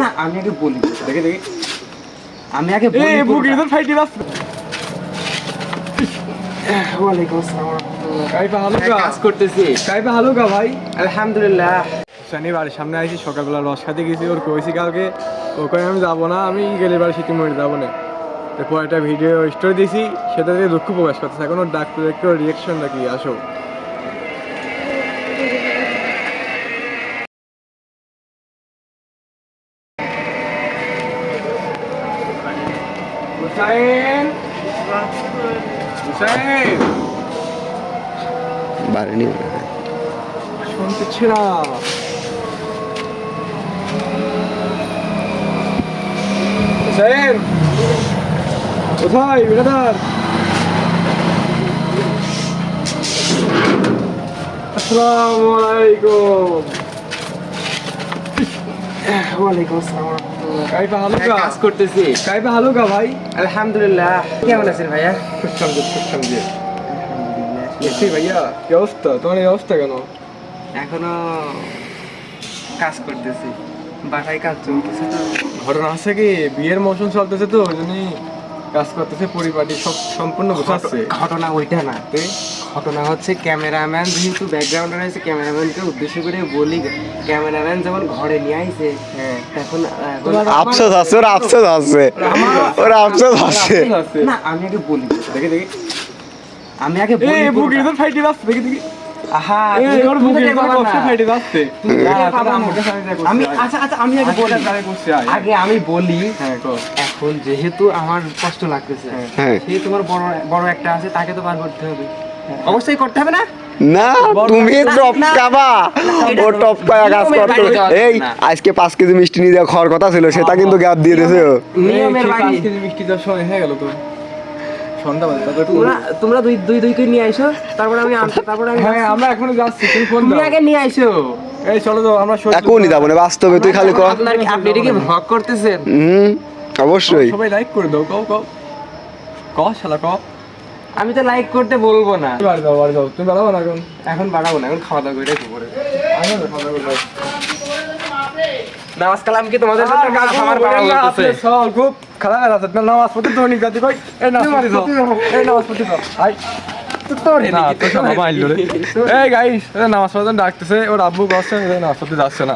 না আমি আগে বলি দেখে দেখে আমি আগে বলি এই বুক ইধর ফাইট দিলাস ওয়ালাইকুম আসসালাম ওয়া রাহমাতুল্লাহ কাইফা হালুকা কাজ করতেছি কাইফা হালুকা ভাই আলহামদুলিল্লাহ শনিবার সামনে আইছি সকালবেলা রস খাতে গেছি ওর কইছি কালকে ওকে আমি যাবো না আমি গেলে বার সিটি মরে যাবো না তারপর একটা ভিডিও স্টোরি দিছি সেটা থেকে দুঃখ প্রকাশ করতেছে এখন ওর ডাক্তার একটু রিয়াকশনটা কি আসো হুসাইন হুসাইন বাড়েনি শুনতেছি না হুসাইন কোথায় বিরাদার আসসালামু আলাইকুম ওয়ালাইকুম আসসালাম ওয়া রাহমাতুল্লাহ কাইফা হালুকা কাজ করতেছি কাইফা হালুকা ভাই আলহামদুলিল্লাহ কেমন আছেন ভাইয়া খুব সঙ্গে এসি ভাইয়া কি অবস্থা তোমার এই অবস্থা কেন এখনো কাজ করতেছি বাসায় কাজ চলতেছে তো ঘটনা আছে কি বিয়ের মৌসুম চলতেছে তো ওই জন্যই কাজ করতেছে পরিপাটি সব সম্পূর্ণ বোঝাচ্ছে ঘটনা ওইটা না ঘটনা হচ্ছে ক্যামেরাম্যান যেহেতু ব্যাকগ্রাউন্ডে রয়েছে ক্যামেরাম্যানকে উদ্দেশ্য করে বলি ক্যামেরাম্যান যেমন ঘরে নিয়ে আইছে এখন আফসোস আছে ওর আফসোস আছে ওর আফসোস আছে না আমি আগে বলি দেখে দেখে আমি আগে বলি এই বুক ইধর ফাইট দিলাস দেখি দেখি আহা এই ওর বুক ইধর কষ্ট ফাইট দিলাছে আমি আচ্ছা আচ্ছা আমি আগে বলি আগে আমি বলি হ্যাঁ কো এখন যেহেতু আমার কষ্ট লাগতেছে হ্যাঁ সেই তোমার বড় বড় একটা আছে তাকে তো পার করতে হবে অবশ্যই করতে হবে না না তুমি টপ কাবা ও টপ পায়া কাজ করতে এই আজকে 5 কেজি মিষ্টি নিয়ে যাওয়া খাওয়ার কথা ছিল সেটা কিন্তু গ্যাপ দিয়ে দিয়েছে ও। নিয়মের বাইরে মিষ্টি দেওয়ার সময় হয়ে গেল তো সন্ধ্যা বাজে তারপর তোমরা দুই দুই দুই করে নিয়ে আইসো তারপরে আমি তারপরে আমি হ্যাঁ আমরা এখনো যাচ্ছি তুমি ফোন তুমি দাও আগে নিয়ে আইসো এই চলো তো আমরা এখনই যাবো না বাস্তবে তুই খালি কর আপনি এটা কি ভ্লগ করতেছেন অবশ্যই সবাই লাইক করে দাও কও কও কও শালা কও আমি তো লাইক করতে বলবো না বাড়ি যাও তুমি বাড়াবো না এখন এখন বাড়াবো না এখন খাওয়া দাওয়া করে রেখে পড়ে আনো না খাওয়া দাওয়া নামাজ কালাম কি তোমাদের সাথে আমার বাড়া হইতেছে সল খুব খারাপ আছে না নামাজ পড়তে তো নি গাদি কই এই নামাজ পড়তে দাও এই নামাজ পড়তে দাও আই তোর না তো বাবা আইলো রে এই গাইস নামাজ পড়তে ডাকতেছে ওর আব্বু গছে নামাজ পড়তে যাচ্ছে না